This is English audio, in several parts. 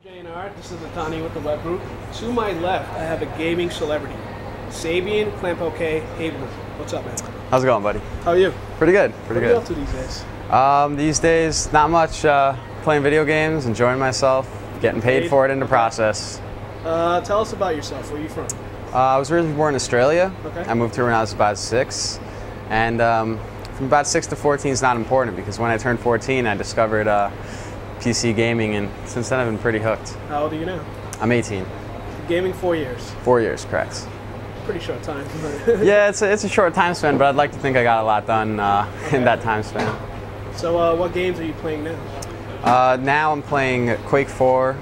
JNR, this is Atane with the web group. To my left, I have a gaming celebrity, Sabian, Hayblum. What's up, man? How's it going, buddy? How are you? Pretty good, pretty good. What are you up to these days? These days, not much. Playing video games, enjoying myself, getting paid for it in the process. Tell us about yourself. Where are you from? I was originally born in Australia. Okay. I moved here when I was about 6. And from about 6 to 14 is not important because when I turned 14, I discovered PC gaming, and since then I've been pretty hooked. How old are you now? I'm 18. Gaming 4 years. 4 years, correct. Pretty short time. Yeah, it's a short time span, but I'd like to think I got a lot done in that time span. So what games are you playing now? Now I'm playing Quake 4,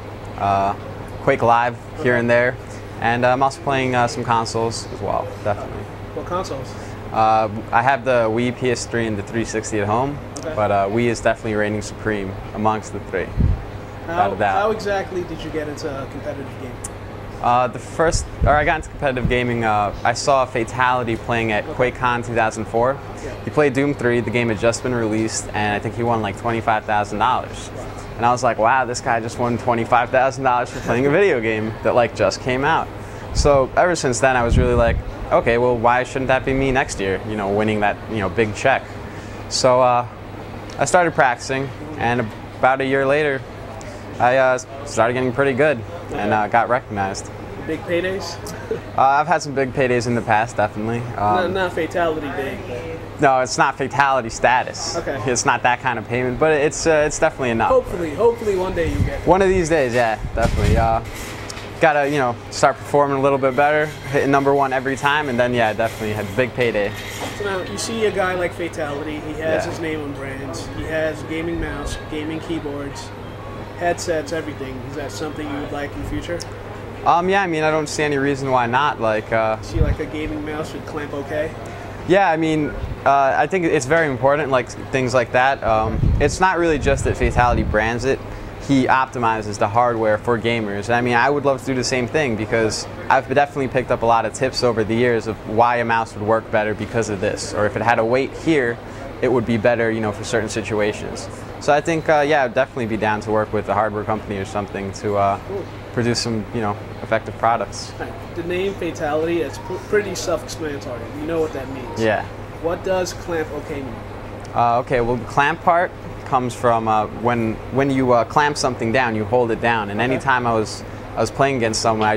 Quake Live here and there, and I'm also playing some consoles as well, definitely. What consoles? I have the Wii, PS3, and the 360 at home, but Wii is definitely reigning supreme amongst the three. How exactly did you get into competitive gaming? I got into competitive gaming. I saw Fatality playing at QuakeCon 2004. Yeah. He played Doom 3. The game had just been released, and I think he won like $25,000. And I was like, wow, this guy just won $25,000 for playing a video game that like just came out. So ever since then, I was really like, okay, well, why shouldn't that be me next year? You know, winning that big check. So I started practicing, and about a year later, I started getting pretty good and got recognized. Big paydays? I've had some big paydays in the past, definitely. Not Fatality big. No, it's not Fatality status. Okay. It's not that kind of payment, but it's definitely enough. Hopefully one day you get it. One of these days, yeah, definitely. Gotta start performing a little bit better, hitting #1 every time, and then yeah, definitely had a big payday. So now you see a guy like Fatality. He has his name on brands. He has gaming mouse, gaming keyboards, headsets, everything. Is that something you would like in the future? Yeah, I mean, I don't see any reason why not. Like, see, like a gaming mouse would clamp okay? Yeah, I mean, I think it's very important, like things like that. It's not really just that Fatality brands it. He optimizes the hardware for gamers. I mean, I would love to do the same thing because I've definitely picked up a lot of tips over the years of why a mouse would work better because of this, or if it had a weight here, it would be better, for certain situations. So I think, yeah, I'd definitely be down to work with a hardware company or something to produce some, effective products. Right. The name Fatality is pretty self-explanatory. You know what that means. Yeah. What does clamp okay mean? Okay, well, the clamp part comes from when you clamp something down, you hold it down. And anytime I was playing against someone,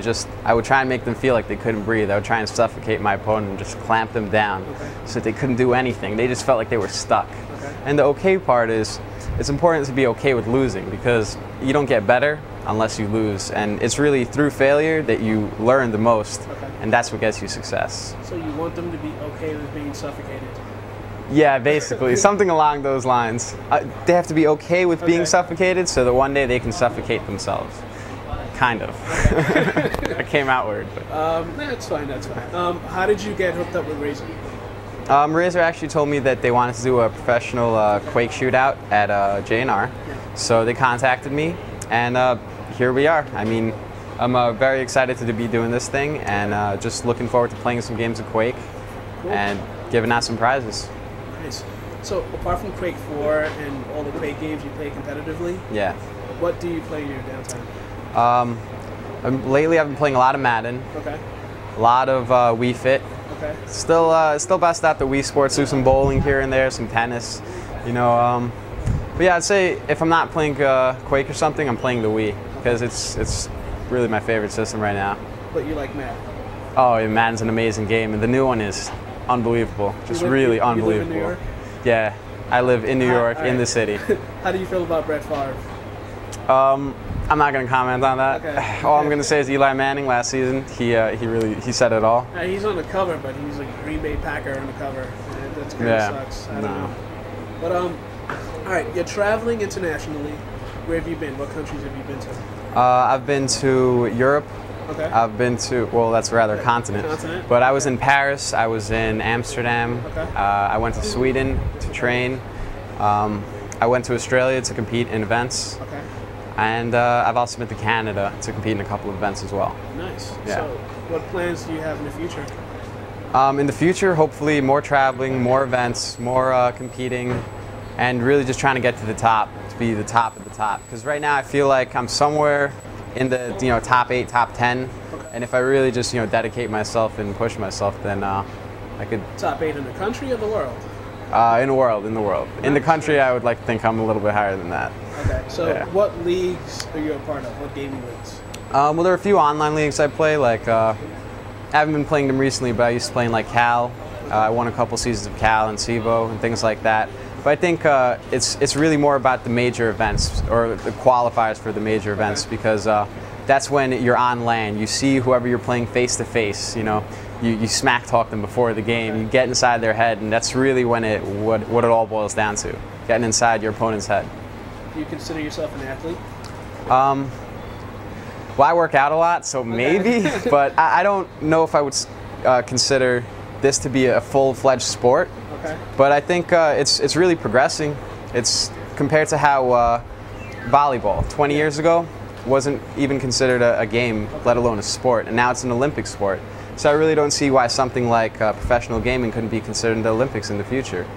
I would try and make them feel like they couldn't breathe. I would try and suffocate my opponent and just clamp them down so that they couldn't do anything. They just felt like they were stuck. And the okay part is, it's important to be okay with losing because you don't get better unless you lose. And it's really through failure that you learn the most, and that's what gets you success. So you want them to be okay with being suffocated? Yeah, basically, something along those lines. They have to be okay with being suffocated so that one day they can suffocate themselves. Kind of. I came out weird. But. That's fine, that's fine. How did you get hooked up with Razer? Razer actually told me that they wanted to do a professional Quake shootout at JNR. So they contacted me, and here we are. I mean, I'm very excited to be doing this thing, and just looking forward to playing some games of Quake and giving out some prizes. Nice. So apart from Quake 4 and all the Quake games you play competitively, what do you play in your downtime? Lately I've been playing a lot of Madden, a lot of Wii Fit. Still best out the Wii Sports, do some bowling here and there, some tennis, But yeah, I'd say if I'm not playing Quake or something, I'm playing the Wii because it's really my favorite system right now. But you like Madden? Oh, yeah, Madden's an amazing game, and the new one is unbelievable, just really unbelievable. You live in New York? Yeah, I live in New York, in the city. How do you feel about Brett Favre? I'm not going to comment on that. All I'm going to say is Eli Manning last season, he said it all. He's on the cover, but he's a Green Bay Packer on the cover. That's kind of sucks. I don't know. But all right, you're traveling internationally. Where have you been? What countries have you been to? I've been to Europe. I've been to, well, that's rather continent. But I was in Paris. I was in Amsterdam. I went to Sweden to train. I went to Australia to compete in events. And I've also been to Canada to compete in a couple of events as well. Nice. Yeah. So what plans do you have in the future? In the future, hopefully more traveling, more events, more competing, and really just trying to get to the top, to be the top of the top. Because right now I feel like I'm somewhere in the top 8, top 10. Okay. And if I really just dedicate myself and push myself, then I could. Top 8 in the country or the world? In the world, in the world. In the country, I would like to think I'm a little bit higher than that. Okay, so yeah. What leagues are you a part of? What gaming leagues? Well, there are a few online leagues I play. Like, I haven't been playing them recently, but I used to play in like Cal. I won a couple seasons of Cal and SIVO and things like that. But I think it's really more about the major events or the qualifiers for the major events, because that's when you're on LAN. You see whoever you're playing face to face. You smack talk them before the game. You get inside their head, and that's really when what it all boils down to, getting inside your opponent's head. Do you consider yourself an athlete? Well, I work out a lot, so maybe, but I don't know if I would consider this to be a full-fledged sport. Okay. But I think it's really progressing. It's compared to how volleyball 20 years ago wasn't even considered a game, let alone a sport, and now it's an Olympic sport. So I really don't see why something like professional gaming couldn't be considered in the Olympics in the future.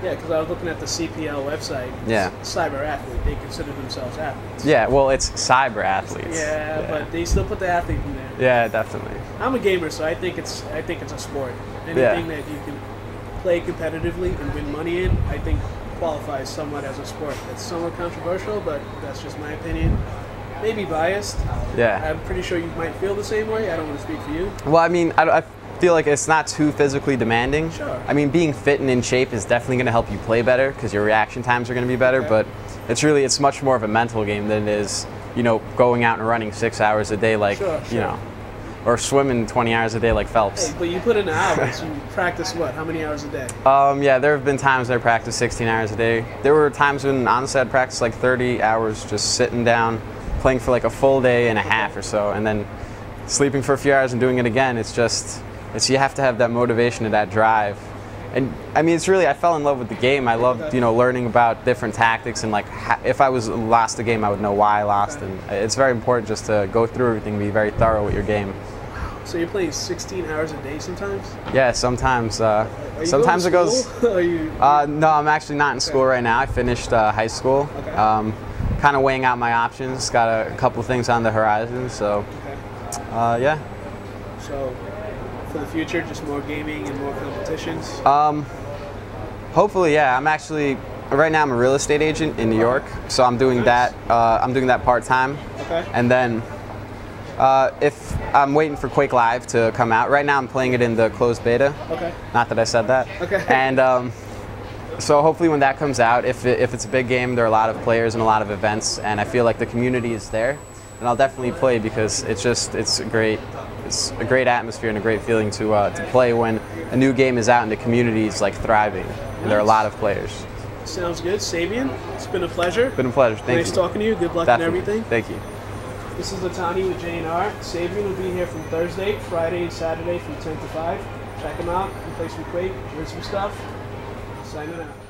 Yeah, because I was looking at the CPL website. Yeah. Cyber athlete, they consider themselves athletes. Yeah, well, it's cyber athletes. Yeah, but they still put the athlete in there. Yeah, definitely. I'm a gamer, so I think it's a sport. Anything that you can play competitively and win money in, I think qualifies somewhat as a sport. It's somewhat controversial, but that's just my opinion. Maybe biased. Yeah. I'm pretty sure you might feel the same way. I don't want to speak for you. Well, I mean, I feel like it's not too physically demanding. Sure. I mean, being fit and in shape is definitely going to help you play better because your reaction times are going to be better. Okay. But it's much more of a mental game than it is, going out and running 6 hours a day like, Sure. Or swimming 20 hours a day like Phelps. Hey, but you put in the hours. You practice what? How many hours a day? Yeah, there have been times I practiced 16 hours a day. There were times when honestly I'd practice like 30 hours just sitting down, playing for like a full day and a half or so, and then sleeping for a few hours and doing it again. You have to have that motivation and that drive. And I mean, I fell in love with the game. I loved, learning about different tactics and like if I lost a game, I would know why I lost. And it's very important just to go through everything, be very thorough with your game. So you're playing 16 hours a day sometimes? Yeah, sometimes. Sometimes it goes. No, I'm actually not in school right now. I finished high school. Okay. Kind of weighing out my options. Got a couple things on the horizon. So, yeah. So, for the future, just more gaming and more competitions? Hopefully, yeah. Right now I'm a real estate agent in New York, so I'm doing that. I'm doing that part-time. Okay. And then if I'm waiting for Quake Live to come out. Right now I'm playing it in the closed beta. Okay. Not that I said that. Okay. And so hopefully when that comes out, if it's a big game, there are a lot of players and a lot of events, and I feel like the community is there, then I'll definitely play because it's a great atmosphere and a great feeling to play when a new game is out and the community is like thriving and there are a lot of players. Sounds good. Sabian, it's been a pleasure. Been a pleasure. Thank you. Nice talking to you. Good luck in everything. Thank you. This is Atane with J&R. Sabian will be here from Thursday, Friday, and Saturday from 10 to 5. Check him out. He plays some Quake, learn some stuff. Signing out.